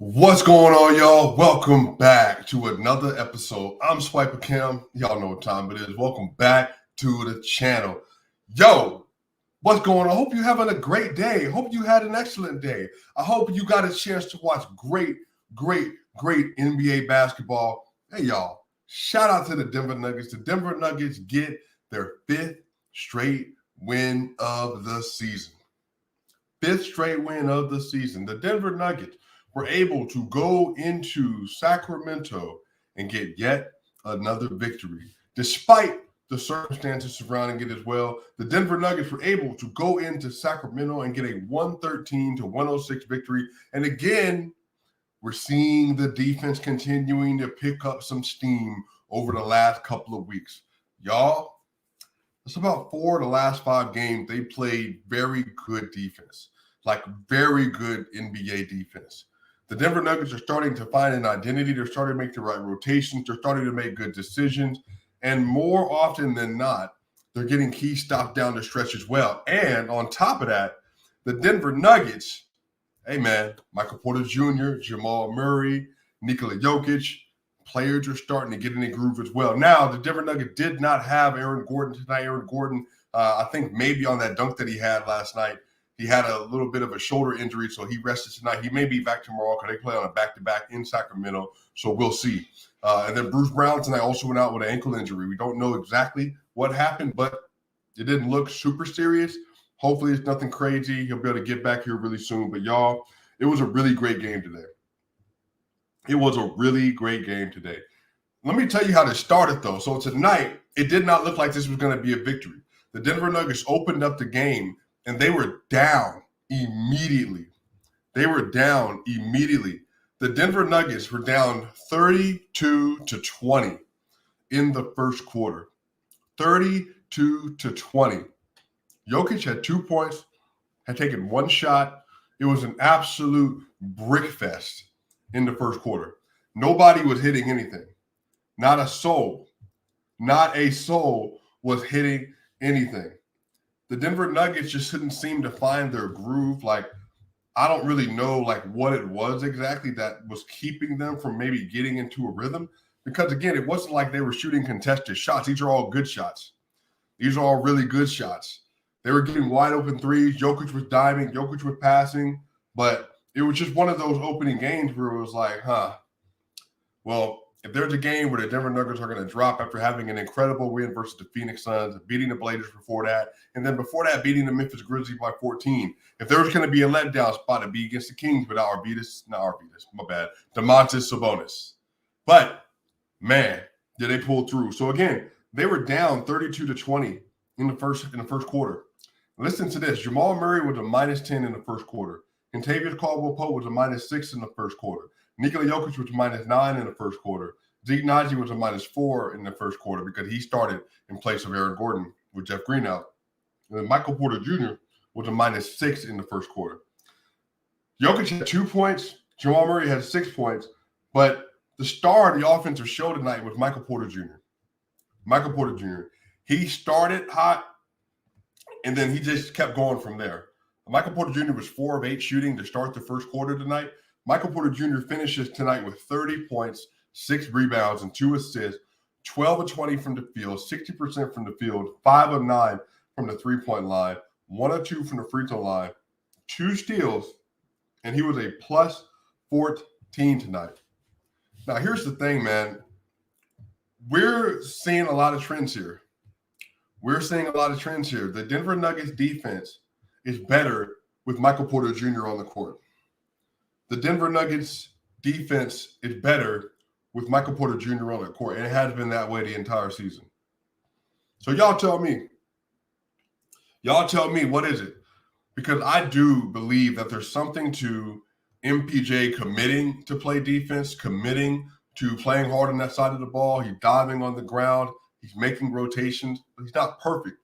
What's going on, y'all? Welcome back to another episode. I'm Swipa Kim. Y'all know what time it is. Welcome back to the channel. Yo, what's going on? I hope you're having a great day. I hope you had an excellent day. I hope you got a chance to watch great NBA basketball. Hey, y'all, shout out to the Denver Nuggets. The Denver Nuggets get their fifth straight win of the season. Fifth straight win of the season. The Denver Nuggets were able to go into Sacramento and get yet another victory. Despite the circumstances surrounding it as well, the Denver Nuggets were able to go into Sacramento and get a 113-106 victory. And again, we're seeing the defense continuing to pick up some steam over the last couple of weeks. Y'all, it's about 4 of the last 5 games they played very good defense, like very good NBA defense. The Denver Nuggets are starting to find an identity. They're starting to make the right rotations. They're starting to make good decisions. And more often than not, they're getting key stops down the stretch as well. And on top of that, the Denver Nuggets, hey, man, Michael Porter Jr., Jamal Murray, Nikola Jokic, players are starting to get in the groove as well. Now, the Denver Nuggets did not have Aaron Gordon tonight. Aaron Gordon, I think maybe on that dunk that he had last night, he had a little bit of a shoulder injury, so he rested tonight. He may be back tomorrow because they play on a back-to-back in Sacramento, so we'll see. And then Bruce Brown tonight also went out with an ankle injury. We don't know exactly what happened, but it didn't look super serious. Hopefully it's nothing crazy. He'll be able to get back here really soon. But, y'all, it was a really great game today. It was a really great game today. Let me tell you how this started, though. So tonight, it did not look like this was going to be a victory. The Denver Nuggets opened up the game, and they were down immediately. The Denver Nuggets were down 32-20 in the first quarter. 32-20. Jokic had 2 points, had taken one shot. It was an absolute brick fest in the first quarter. Nobody was hitting anything. Not a soul was hitting anything. The Denver Nuggets just couldn't seem to find their groove. Like, I don't really know like what it was exactly that was keeping them from maybe getting into a rhythm. Because again, it wasn't like they were shooting contested shots. These are all good shots. These are all really good shots. They were getting wide open threes. Jokic was diving. Jokic was passing. But it was just one of those opening games where it was like, well, if there's a game where the Denver Nuggets are going to drop after having an incredible win versus the Phoenix Suns, beating the Blazers before that, and then before that, beating the Memphis Grizzlies by 14, if there was going to be a letdown spot, it'd be against the Kings without Domantas Sabonis. But, man, did they pull through. So, again, they were down 32-20 in the first quarter. Listen to this. Jamal Murray was a -10 in the first quarter. Kentavious Caldwell-Pope was a -6 in the first quarter. Nikola Jokic was -9 in the first quarter. Zeke Naji was a -4 in the first quarter because he started in place of Aaron Gordon with Jeff Green out. And then Michael Porter Jr. was a -6 in the first quarter. Jokic had 2 points. Jamal Murray had 6 points. But the star of the offensive show tonight was Michael Porter Jr. He started hot, and then he just kept going from there. Michael Porter Jr. was 4 of 8 shooting to start the first quarter tonight. Michael Porter Jr. finishes tonight with 30 points, 6 rebounds, and 2 assists, 12 of 20 from the field, 60% from the field, 5 of 9 from the three-point line, 1 of 2 from the free throw line, 2 steals, and he was a +14 tonight. Now, here's the thing, man. We're seeing a lot of trends here. The Denver Nuggets defense is better with Michael Porter Jr. on the court. The Denver Nuggets defense is better with Michael Porter Jr. on the court, and it has been that way the entire season. So y'all tell me, what is it? Because I do believe that there's something to MPJ committing to play defense, committing to playing hard on that side of the ball. He's diving on the ground. He's making rotations, but he's not perfect.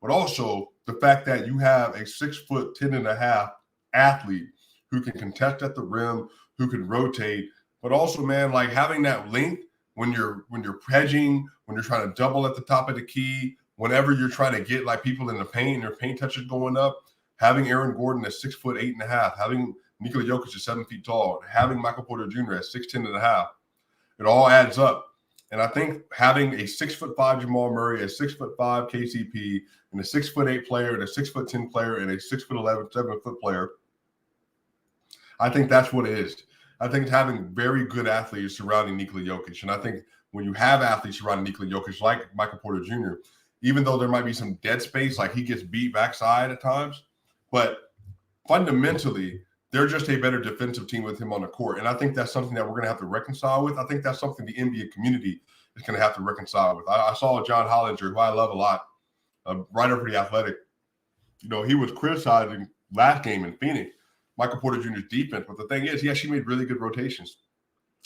But also the fact that you have a 6'10.5" athlete who can contest at the rim, who can rotate, but also, man, like having that length when you're hedging, when you're trying to double at the top of the key, whenever you're trying to get like people in the paint and their paint touches going up, having Aaron Gordon at 6'8.5", having Nikola Jokic is 7 feet tall. Having Michael Porter Jr. at 6'10 and a half, it all adds up. And I think having a 6'5" Jamal Murray, a 6'5" KCP, and a 6'8" player, and a 6'10" player, and a 6'11", 7-foot player, I think that's what it is. I think it's having very good athletes surrounding Nikola Jokic. And I think when you have athletes surrounding Nikola Jokic, like Michael Porter Jr., even though there might be some dead space, like he gets beat backside at times, but fundamentally, they're just a better defensive team with him on the court. And I think that's something that we're going to have to reconcile with. I think that's something the NBA community is going to have to reconcile with. I saw John Hollinger, who I love a lot, a writer for The Athletic. He was criticizing last game in Phoenix, Michael Porter Jr.'s defense. But the thing is, he actually made really good rotations.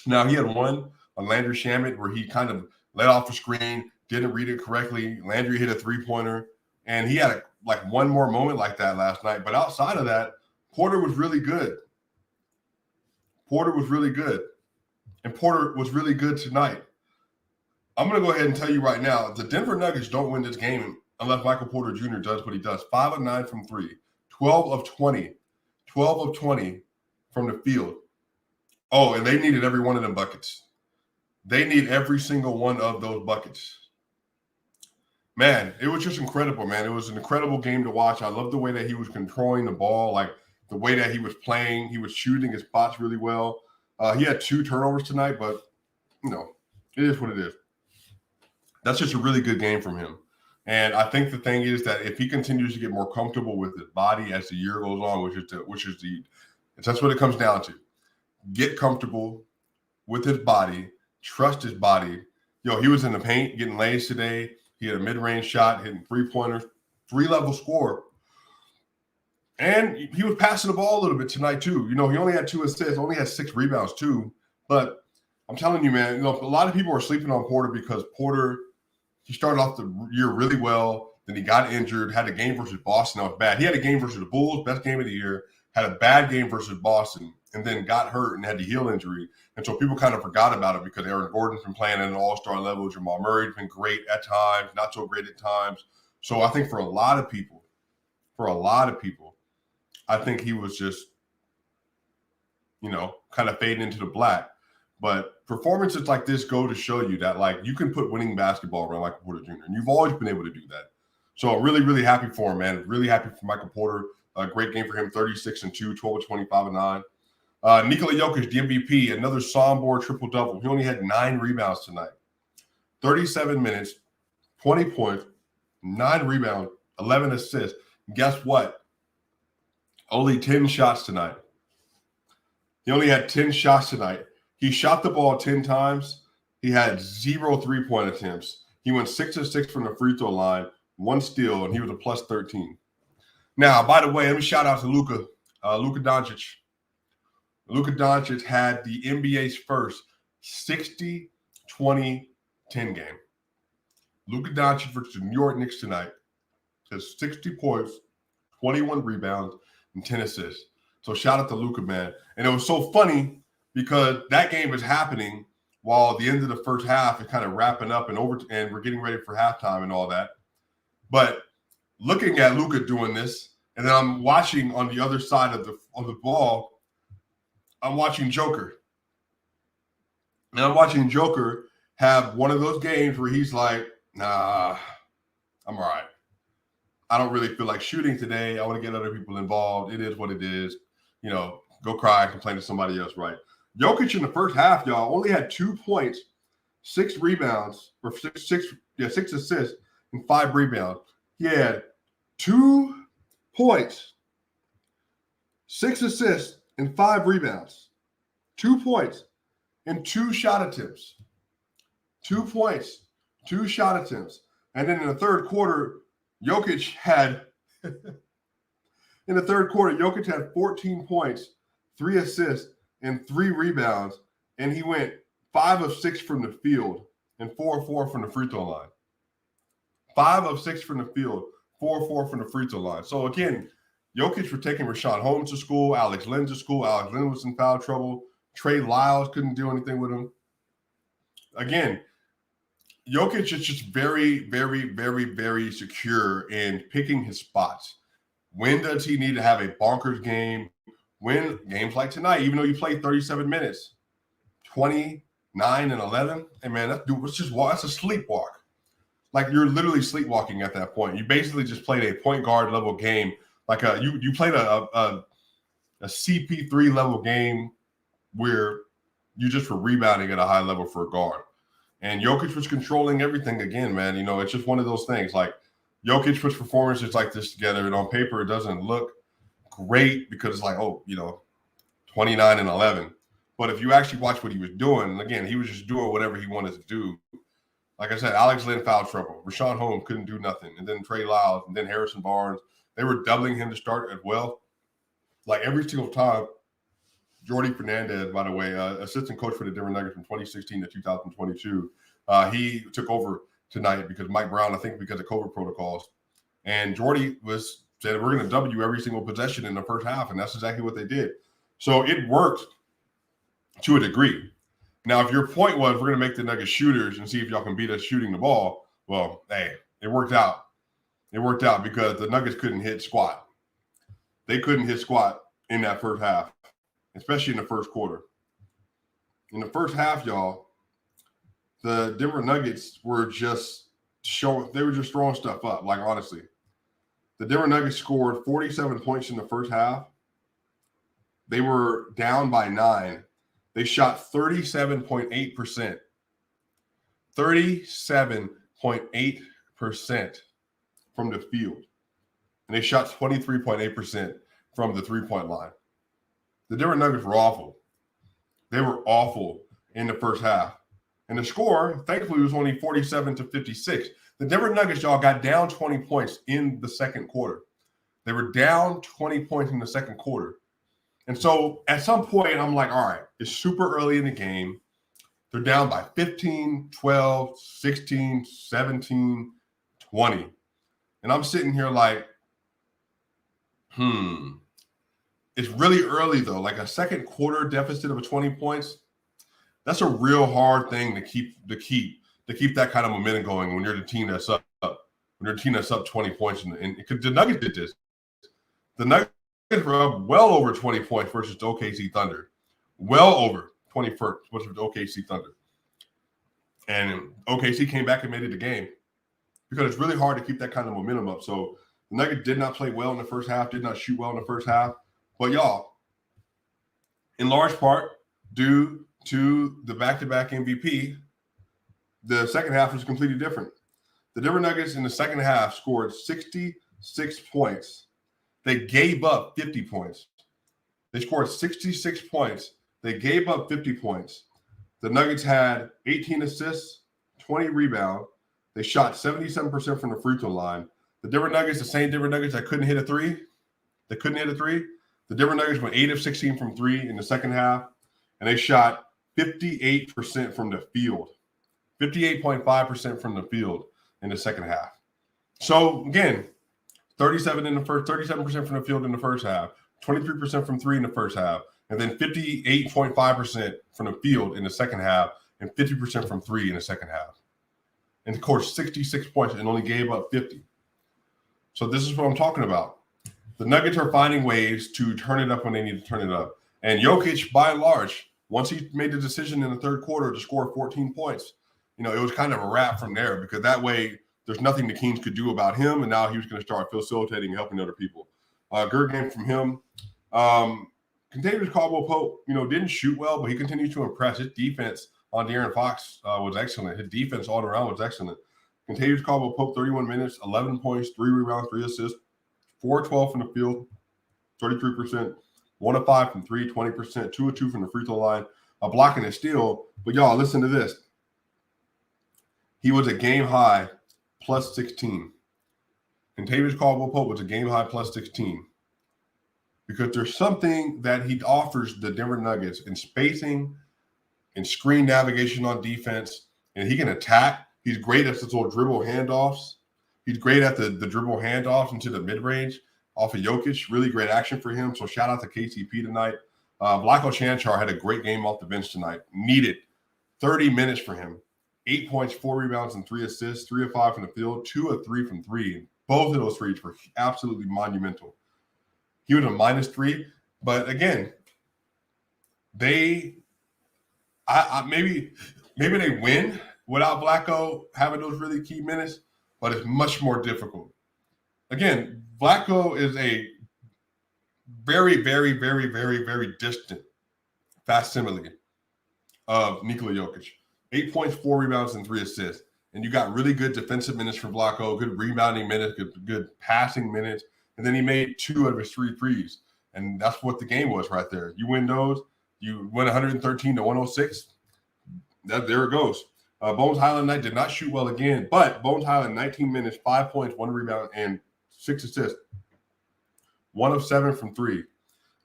Now, he had one on Landry Shamet where he kind of let off the screen, didn't read it correctly. Landry hit a three-pointer, and he had one more moment like that last night. But outside of that, Porter was really good. And Porter was really good tonight. I'm going to go ahead and tell you right now, the Denver Nuggets don't win this game unless Michael Porter Jr. does what he does. 5 of 9 from 3, 12 of 20 from the field. Oh, and they needed every one of them buckets. They need every single one of those buckets. Man, it was just incredible, man. It was an incredible game to watch. I love the way that he was controlling the ball, the way that he was playing. He was shooting his spots really well. He had 2 turnovers tonight, but, it is what it is. That's just a really good game from him. And I think the thing is that if he continues to get more comfortable with his body as the year goes on, that's what it comes down to. Get comfortable with his body, trust his body. He was in the paint getting lays today. He had a mid-range shot, hitting 3-pointers, 3-level score. And he was passing the ball a little bit tonight, too. He only had 2 assists, only had 6 rebounds, too. But I'm telling you, man, a lot of people are sleeping on Porter because Porter, he started off the year really well. Then he got injured, had a game versus Boston that was bad. He had a game versus the Bulls, best game of the year, had a bad game versus Boston, and then got hurt and had the heel injury. And so people kind of forgot about it because Aaron Gordon's been playing at an all-star level. Jamal Murray's been great at times, not so great at times. So I think for a lot of people, I think he was just, kind of fading into the black. But performances like this go to show you that, you can put winning basketball around Michael Porter Jr., and you've always been able to do that. So I'm really, really happy for him, man. Really happy for Michael Porter. A great game for him, 36-2, 12 of 25 and 9. Nikola Jokic, the MVP, another sophomore triple-double. He only had 9 rebounds tonight. 37 minutes, 20 points, 9 rebounds, 11 assists. And guess what? Only 10 shots tonight. He only had 10 shots tonight. He shot the ball 10 times. He had 0 3-point attempts. He went 6 of 6 from the free throw line, 1 steal, and he was a plus 13. Now, by the way, let me shout out to Luka Doncic. Luka Doncic had the NBA's first 60-20-10 game. Luka Doncic versus the New York Knicks tonight has 60 points, 21 rebounds, and 10 assists. So shout out to Luka, man. And it was so funny because that game was happening while the end of the first half is kind of wrapping up and we're getting ready for halftime and all that. But looking at Luka doing this, and then I'm watching on the other side of the ball, I'm watching Joker. And I'm watching Joker have one of those games where he's like, nah, I'm all right. I don't really feel like shooting today. I want to get other people involved. It is what it is. Go cry and complain to somebody else, right? Jokic in the first half, y'all, only had 2 points, 6 rebounds, or 6 assists, and 5 rebounds. He had 2 points, 6 assists, and 5 rebounds. 2 points and 2 shot attempts. 2 points, 2 shot attempts. And then in the third quarter, Jokic had 14 points, 3 assists, and 3 rebounds. And he went 5 of 6 from the field and 4 of 4 from the free throw line. 5 of 6 from the field, 4 of 4 from the free throw line. So again, Jokic was taking Rashawn Holmes to school, Alex Len to school. Alex Len was in foul trouble. Trey Lyles couldn't do anything with him. Again, Jokic is just very, very, very, very secure in picking his spots. When does he need to have a bonkers game? win games like tonight, even though you played 37 minutes, 29 and 11. Hey, man, that's a sleepwalk. Like, you're literally sleepwalking at that point. You basically just played a point guard level game. Like you played a CP3 level game where you just were rebounding at a high level for a guard. And Jokic was controlling everything again, man. You know, it's just one of those things. Like, Jokic puts performances like this together, and on paper it doesn't look great because it's like, 29 and 11. But if you actually watch what he was doing, and again, he was just doing whatever he wanted to do. Like I said, Alex Len foul trouble. Rashawn Holmes couldn't do nothing. And then Trey Lyles, and then Harrison Barnes. They were doubling him to start as well. Like, every single time. Jordi Fernandez, by the way, assistant coach for the Denver Nuggets from 2016 to 2022. He took over tonight because Mike Brown, I think because of COVID protocols. And Jordi said, we're going to double you every single possession in the first half. And that's exactly what they did. So it worked to a degree. Now, if your point was we're going to make the Nuggets shooters and see if y'all can beat us shooting the ball, well, hey, it worked out. It worked out because the Nuggets couldn't hit squat. They couldn't hit squat in that first half, especially in the first quarter. In the first half, y'all, the Denver Nuggets were just throwing stuff up, like, honestly. The Denver Nuggets scored 47 points in the first half. They were down by 9. They shot 37.8%. 37.8% from the field. And they shot 23.8% from the three-point line. The Denver Nuggets were awful. They were awful in the first half. And the score, thankfully, was only 47-56. The Denver Nuggets, y'all, got down 20 points in the second quarter. They were down 20 points in the second quarter. And so at some point, I'm like, all right, it's super early in the game. They're down by 15, 12, 16, 17, 20. And I'm sitting here like, It's really early, though. Like, a second quarter deficit of 20 points, that's a real hard thing to keep that kind of momentum going when you're the team that's up. When you're the team that's up 20 points. And the Nuggets did this. The Nuggets were up well over 20 points versus the OKC Thunder. Well over 20 versus the OKC Thunder. And OKC came back and made it a game because it's really hard to keep that kind of momentum up. So the Nuggets did not play well in the first half, did not shoot well in the first half. But, y'all, in large part, due to the back-to-back MVP, the second half was completely different. The Denver Nuggets in the second half scored 66 points. They gave up 50 points. They scored 66 points. They gave up 50 points. The Nuggets had 18 assists, 20 rebounds. They shot 77% from the free throw line. The Denver Nuggets, the same Denver Nuggets that couldn't hit a three. The Denver Nuggets went 8 of 16 from 3 in the second half, and they shot 58% from the field, 58.5% from the field in the second half. So, again, 37% from the field in the first half, 23% from 3 in the first half, and then 58.5% from the field in the second half, and 50% from 3 in the second half. And, of course, 66 points and only gave up 50. So this is what I'm talking about. The Nuggets are finding ways to turn it up when they need to turn it up. And Jokic, by and large, once he made the decision in the third quarter to score 14 points, it was kind of a wrap from there because that way there's nothing the Kings could do about him, and now he was going to start facilitating and helping other people. Good game from him. Contavious Caldwell-Pope, didn't shoot well, but he continued to impress. His defense on De'Aaron Fox was excellent. His defense all around was excellent. Contavious Caldwell-Pope, 31 minutes, 11 points, 3 rebounds, 3 assists. 4-12 from the field, 33%, 1 of 5 from 3, 20%, 2 of 2 from the free throw line, a block and a steal. But y'all, listen to this. He was a game high plus 16. And Contavious Caldwell-Pope was a game high plus 16. Because there's something that he offers the Denver Nuggets in spacing, in screen navigation on defense, and he can attack. He's great at those little dribble handoffs. He's great at the dribble handoffs into the mid-range off of Jokic. Really great action for him. So shout out to KCP tonight. Vlatko Čančar had a great game off the bench tonight. Needed 30 minutes for him. 8 points, 4 rebounds, and 3 assists. 3 of 5 from the field. 2 of 3 from 3. Both of those threes were absolutely monumental. He was a -3. But again, maybe they win without Vlatko having those really key minutes, but it's much more difficult. Again, Vlatko is a very, very, very, very, very distant facsimile of Nikola Jokic. 8 points, 4 rebounds, and 3 assists. And you got really good defensive minutes from Vlatko, good rebounding minutes, good passing minutes. And then he made 2 out of his 3 threes. And that's what the game was right there. You win those, you win 113 to 106. There it goes. Bones Highland Knight did not shoot well again, but Bones Highland, 19 minutes, 5 points, 1 rebound, and 6 assists. 1 of 7 from 3.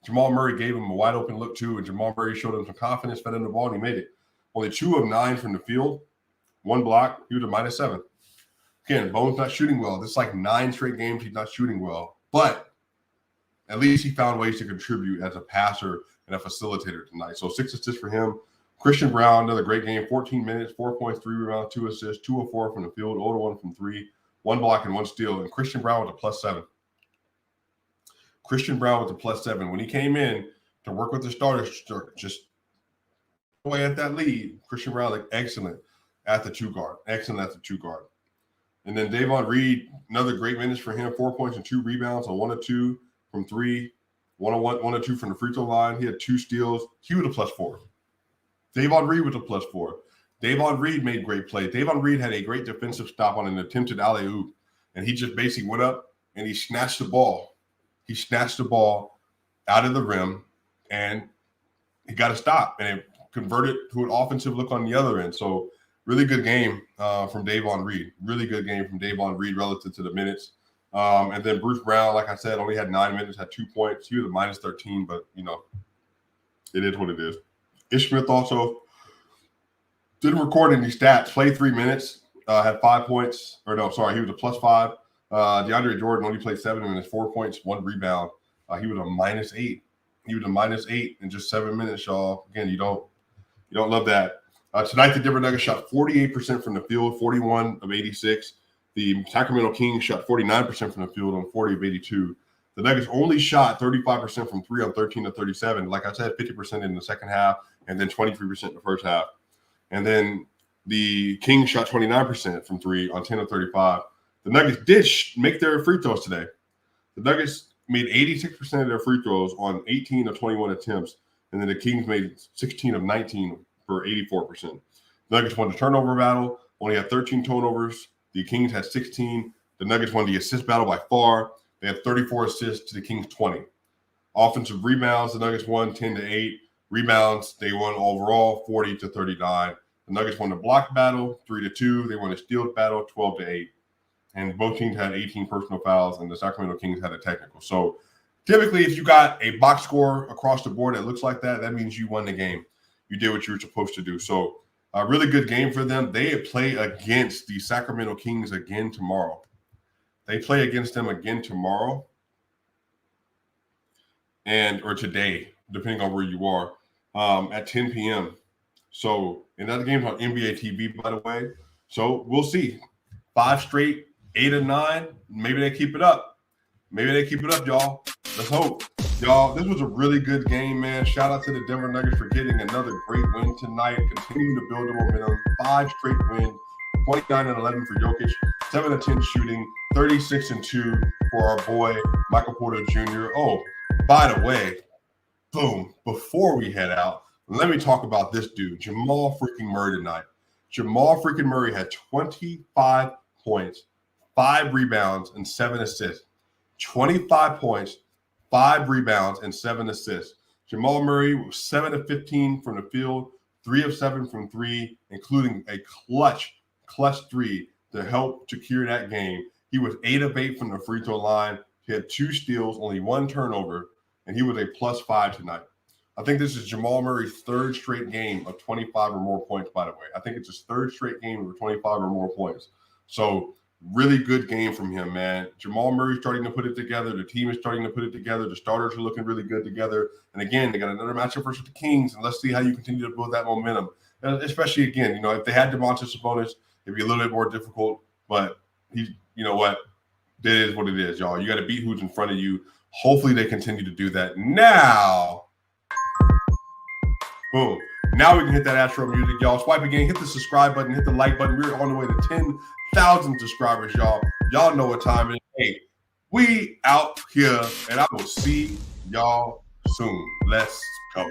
Jamal Murray gave him a wide open look too, and Jamal Murray showed him some confidence, fed him the ball, and he made it. Only 2 of 9 from the field, 1 block. He was a -7. Again, Bones not shooting well. This is like 9 straight games he's not shooting well, but at least he found ways to contribute as a passer and a facilitator tonight. So 6 assists for him. Christian Brown, another great game, 14 minutes, 4 points, 3 rebounds, 2 assists, 2 of 4 from the field, 0 of 1 from 3, 1 block and 1 steal. And Christian Brown with a +7. Christian Brown with a +7. When he came in to work with the starters, just away at that lead, Christian Brown looked excellent at the 2 guard. Excellent at the 2 guard. And then Davon Reed, another great minutes for him, 4 points and 2 rebounds on 1 of 2 from 3, 1 of 2 from the free throw line. He had 2 steals. He was a +4. Davon Reed was a +4. Davon Reed made great plays. Davon Reed had a great defensive stop on an attempted alley-oop, and he just basically went up and he snatched the ball. He snatched the ball out of the rim, and he got a stop, and it converted to an offensive look on the other end. So really good game from Davon Reed. Really good game from Davon Reed relative to the minutes. And then Bruce Brown, like I said, only had 9 minutes, had 2 points. He was a -13, but, it is what it is. Ish Smith also didn't record any stats. Played 3 minutes, had 5 points. He was a +5. DeAndre Jordan only played 7 minutes, 4 points, 1 rebound. He was a -8. He was a -8 in just 7 minutes, y'all. Again, you don't love that. Tonight, the Denver Nuggets shot 48% from the field, 41 of 86. The Sacramento Kings shot 49% from the field on 40 of 82. The Nuggets only shot 35% from 3 on 13 of 37. Like I said, 50% in the second half, and then 23% in the first half. And then the Kings shot 29% from 3 on 10 of 35. The Nuggets did make their free throws today. The Nuggets made 86% of their free throws on 18 of 21 attempts, and then the Kings made 16 of 19 for 84%. The Nuggets won the turnover battle, only had 13 turnovers. The Kings had 16. The Nuggets won the assist battle by far. They had 34 assists to the Kings 20. Offensive rebounds, the Nuggets won 10-8. Rebounds, they won overall 40-39. The Nuggets won the block battle 3-2. They won the steal battle 12-8. And both teams had 18 personal fouls, and the Sacramento Kings had a technical. So typically, if you got a box score across the board that looks like that, that means you won the game. You did what you were supposed to do. So a really good game for them. They play against the Sacramento Kings again tomorrow. They play against them again tomorrow or today, depending on where you are, at 10 p.m. So another game's on NBA TV, by the way. So we'll see. 5 straight, 8 and 9. Maybe they keep it up. Y'all. Let's hope. Y'all, this was a really good game, man. Shout out to the Denver Nuggets for getting another great win tonight. Continuing to build the momentum. 5 straight wins. 29-11 for Jokic. 7-10 shooting. 36-2 for our boy Michael Porter Jr. Oh, by the way, boom, before we head out, let me talk about this dude, Jamal freaking Murray tonight. Jamal freaking Murray had 25 points, 5 rebounds, and 7 assists. 25 points, 5 rebounds, and 7 assists. Jamal Murray was 7 of 15 from the field, 3 of 7 from 3, including a clutch 3 to help secure that game. He was 8 of 8 from the free throw line. He had 2 steals, only 1 turnover, and he was a +5 tonight. I think this is Jamal Murray's 3rd straight game of 25 or more points, by the way. I think it's his 3rd straight game of 25 or more points. So really good game from him, man. Jamal Murray's starting to put it together. The team is starting to put it together. The starters are looking really good together. And again, they got another matchup versus the Kings, and let's see how you continue to build that momentum. Especially, again, if they had Domantas Sabonis, it'd be a little bit more difficult, but you know what? It is what it is, y'all. You got to beat who's in front of you. Hopefully they continue to do that. Now, boom. Now we can hit that outro music, y'all. Swipe again, hit the subscribe button, hit the like button. We're on the way to 10,000 subscribers, y'all. Y'all know what time it is. Hey, we out here, and I will see y'all soon. Let's go.